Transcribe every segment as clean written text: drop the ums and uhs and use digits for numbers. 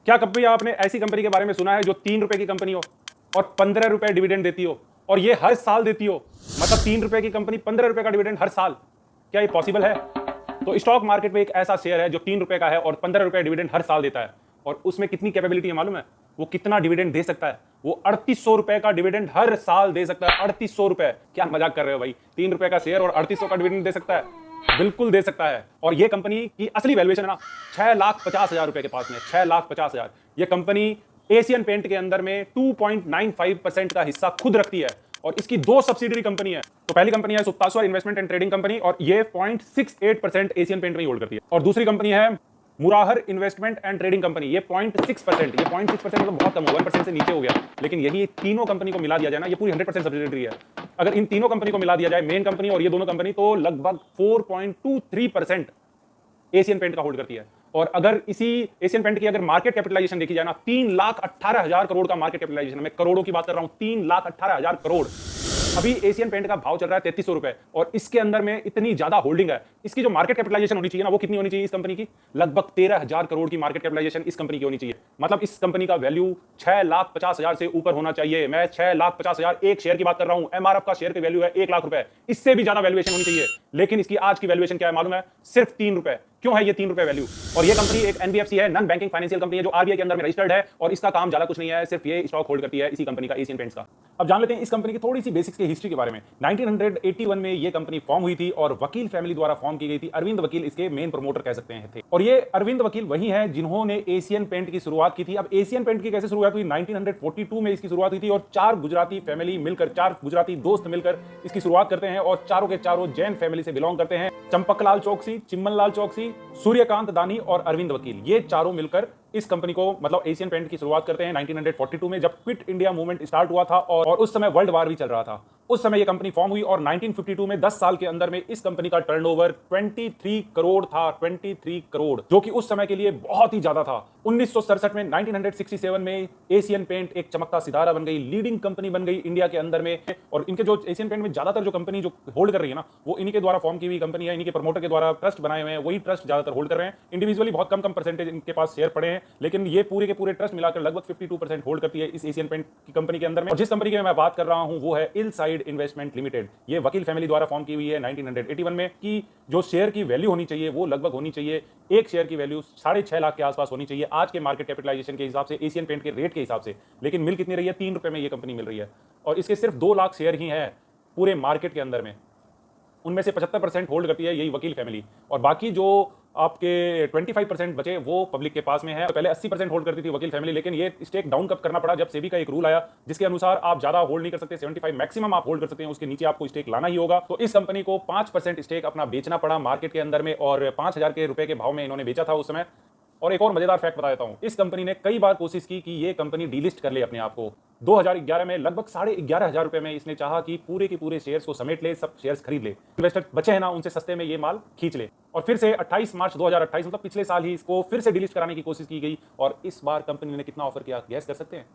क्या कभी आपने ऐसी कंपनी के बारे में सुना है जो 3 रुपए की कंपनी हो और 15 रुपए डिविडेंड देती हो और ये हर साल देती हो? मतलब 3 रुपए की कंपनी 15 रुपए का डिविडेंड हर साल, क्या ये पॉसिबल है? तो स्टॉक मार्केट में एक ऐसा शेयर है जो 3 रुपए का है और 15 रुपए डिविडेंड हर साल देता है। और उसमें कितनी कैपेबिलिटी है मालूम है? वो कितना डिविडेंड दे सकता है? वो 3800 रुपए का डिविडेंड हर साल दे सकता है। 3800 रुपए, क्या मजाक कर रहे हो भाई? 3 रुपए का शेयर और 3800 का डिविडेंड दे सकता है? बिल्कुल दे सकता है। और ये कंपनी की असली वैल्यूएशन है ना 6,50,000 रुपए के पास में, 6,50,000। ये कंपनी एशियन पेंट के अंदर में 2.95% का हिस्सा खुद रखती है और इसकी 2 सब्सिडरी कंपनी है। तो पहली कंपनी है सुप्तास्वर इन्वेस्टमेंट एंड ट्रेडिंग कंपनी और ये 0.68% एशियन पेंट में होल्ड करती है। और दूसरी कंपनी है मुराहर इन्वेस्टमेंट एंड ट्रेडिंग कंपनी, ये 0.6%, ये 0.6% मतलब बहुत कम, 1% से नीचे हो गया। लेकिन यही तीनों कंपनी को मिला दिया जाए ना, ये पूरी 100% सब्सिडरी है। अगर इन तीनों कंपनी को मिला दिया जाए, मेन कंपनी और ये दोनों कंपनी, तो लगभग 4.23% एशियन पेंट का होल्ड करती है। और अगर इसी एशियन पेंट की अगर मार्केट कैपिटलाइजेशन देखी जाए ना, 3,18,000 करोड़ का मार्केट कैपिटलाइजेशन, मैं करोड़ों की बात कर रहा हूं, 3,18,000 करोड़। अभी एशियन पेंट का भाव चल रहा है 3300 रुपए और इसके अंदर में इतनी ज्यादा होल्डिंग है। इसकी जो मार्केट कैपिटलाइजेशन होनी चाहिए ना, वो कितनी होनी चाहिए इस कंपनी की? लगभग 13,000 करोड़ की मार्केट कैपिटलाइजेशन इस कंपनी की होनी चाहिए। मतलब इस कंपनी का वैल्यू 6,50,000 से ऊपर होना चाहिए। मैं 6,50,000 एक शेयर की बात कर रहा हूं। एमआरएफ का शेयर की वैल्यू है 1 लाख रुपए, इससे भी ज्यादा वैल्यूएशन होनी चाहिए। लेकिन इसकी आज की वैल्यूएशन क्या है मालूम है? सिर्फ 3 रुपए। क्यों है ये 3 रुपए वैल्यू? और ये कंपनी एक एनबीएफसी है, नॉन बैंकिंग फाइनेंशियल कंपनी है, जो आरबीआई के अंदर में रजिस्टर्ड है और इसका काम ज्यादा कुछ नहीं है, सिर्फ ये स्टॉक होल्ड करती है इसी कंपनी का, एशियन पेंट्स का। अब जान लेते हैं इस कंपनी की थोड़ी सी बेसिक्स की हिस्ट्री के बारे में। 1981 में ये कंपनी फॉर्म हुई थी और वकील फैमिली द्वारा फॉर्म की गई थी। अरविंद वकील इसके मेन प्रमोटर कह सकते हैं थे। और ये अरविंद वकील वही है जिन्होंने एशियन पेंट की शुरुआत की थी। अब एशियन पेंट की कैसे शुरुआत हुई? 1942 में इसकी शुरुआत हुई थी और 4 गुजराती फैमिली मिलकर, 4 गुजराती दोस्त मिलकर इसकी शुरुआत करते हैं और चारों के चारों जैन फैमिली से बिलोंग करते हैं। चंपकलाल चौकसी, चिम्मनलाल चौकसी, सूर्यकांत दानी और अरविंद वकील, ये चारों मिलकर इस कंपनी को मतलब एशियन पेंट की शुरुआत करते हैं 1942 में, जब क्विट इंडिया मूवमेंट स्टार्ट हुआ था और उस समय वर्ल्ड वार भी चल रहा था। उस समय ये कंपनी फॉर्म हुई और 1952 में 10 साल के अंदर में इस कंपनी का टर्नओवर 23 करोड़ था। 23 करोड़, जो कि उस समय के लिए बहुत ही ज्यादा था। 1967 में 1967 में एशियन पेंट एक चमकता सितारा बन गई, लीडिंग कंपनी बन गई इंडिया के अंदर में। और इनके जो एशियन पेंट में ज्यादातर जो कंपनी जो होल्ड कर रही है ना, वो इन्हीं के द्वारा फॉर्म की हुई कंपनी है, इन्हीं के प्रमोटर के द्वारा ट्रस्ट बनाए हुए हैं, वही ट्रस्ट ज्यादातर होल्ड कर रहे हैं। इंडिविजुअली बहुत कम परसेंटेज इनके पास शेयर पड़े हैं, लेकिन ये पूरे के पूरे ट्रस्ट मिलाकर लगभग 52% होल्ड करती है इस एशियन पेंट की कंपनी के अंदर में। और जिस कंपनी की मैं बात कर रहा हूं वो है इलसाइड इन्वेस्टमेंट लिमिटेड। ये वकील फैमिली द्वारा फॉर्म की हुई है 1981 में। कि जो शेयर की वैल्यू होनी चाहिए वो लगभग होनी चाहिए, एक शेयर की वैल्यू 6.5 लाख के आसपास होनी चाहिए आज के मार्केट कैपिटलाइजेशन के हिसाब से, एशियन पेंट के रेट के हिसाब से। लेकिन मिल कितनी रही है? 3 रुपए में ये कंपनी मिल रही है और इसके सिर्फ 2 लाख शेयर ही हैं पूरे मार्केट के अंदर में। उनमें से 75% होल्ड करती है यही वकील फैमिली और बाकी जो आपके 25% बचे वो पब्लिक के पास में है। पहले 80% होल्ड करती थी वकील फैमिली, लेकिन ये स्टेक डाउन कब करना पड़ा? जब सेबी का एक रूल आया जिसके अनुसार आप ज्यादा होल्ड नहीं कर सकते, 75 मैक्सिमम आप होल्ड कर सकते हैं, उसके नीचे आपको स्टेक लाना ही होगा। तो इस कंपनी को 5% स्टेक अपना बेचना पड़ा मार्केट के अंदर में और 5,000 के रुपए के भाव में इन्होंने बेचा था उस समय। और एक और मजेदार फैक्ट बता देता हूं, इस कंपनी ने कई बार कोशिश की कि ये कंपनी डीलिस्ट कर ले अपने आप को। 2011 में लगभग 11,500 रुपए में इसने चाहा कि पूरे के पूरे शेयर्स को समेट ले, सब शेयर्स खरीद ले, इन्वेस्टर बचे हैं ना उनसे सस्ते में ये माल खींच ले। और फिर से 28 मार्च 2028 मतलब पिछले साल ही इसको फिर से डीलिस्ट कराने की कोशिश की गई। और इस बार कंपनी ने कितना ऑफर किया, गैस कर सकते हैं?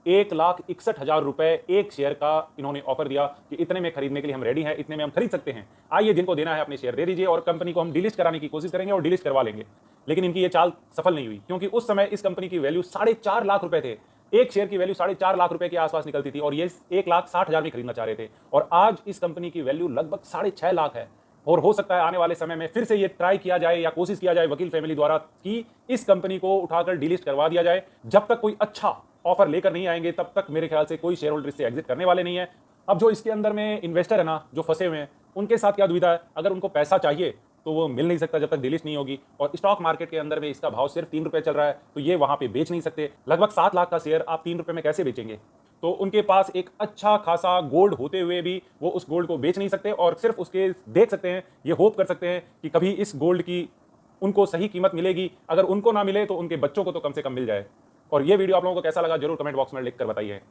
1,61,000 रुपए एक शेयर का इन्होंने ऑफर दिया कि इतने में खरीदने के लिए हम रेडी हैं, इतने में हम खरीद सकते हैं, आइए जिनको देना है अपने शेयर दे दीजिए और कंपनी को हम डिलीट कराने की कोशिश करेंगे और डिलीट करवा लेंगे। लेकिन इनकी ये चाल सफल नहीं हुई क्योंकि उस समय इस कंपनी की वैल्यू 4.5 लाख रुपए थे। एक शेयर की वैल्यू 4.5 लाख रुपए के आसपास निकलती थी और ये 1,60,000 में खरीदना चाह रहे थे। और आज इस कंपनी की वैल्यू लगभग 6.5 लाख है। और हो सकता है आने वाले समय में फिर से ये ट्राई किया जाए या कोशिश किया जाए वकील फैमिली द्वारा कि इस कंपनी को उठाकर डिलीट करवा दिया जाए। जब तक कोई अच्छा ऑफर लेकर नहीं आएंगे तब तक मेरे ख्याल से कोई शेयर होल्डर इससे एग्जिट करने वाले नहीं है। अब जो इसके अंदर में इन्वेस्टर है ना, जो फंसे हुए हैं, उनके साथ क्या दुविधा है? अगर उनको पैसा चाहिए तो वो मिल नहीं सकता जब तक डिलीट नहीं होगी। और स्टॉक मार्केट के अंदर में इसका भाव सिर्फ 3 रुपए चल रहा है, तो ये वहां पे बेच नहीं सकते। लगभग 7 लाख का शेयर आप 3 रुपए में कैसे बेचेंगे? तो उनके पास एक अच्छा खासा गोल्ड होते हुए भी वो उस गोल्ड को बेच नहीं सकते और सिर्फ उसके देख सकते हैं, ये होप कर सकते हैं कि कभी इस गोल्ड की उनको सही कीमत मिलेगी। अगर उनको ना मिले तो उनके बच्चों को तो कम से कम मिल जाए। और ये वीडियो आप लोगों को कैसा लगा जरूर कमेंट बॉक्स में लिख कर बताइए।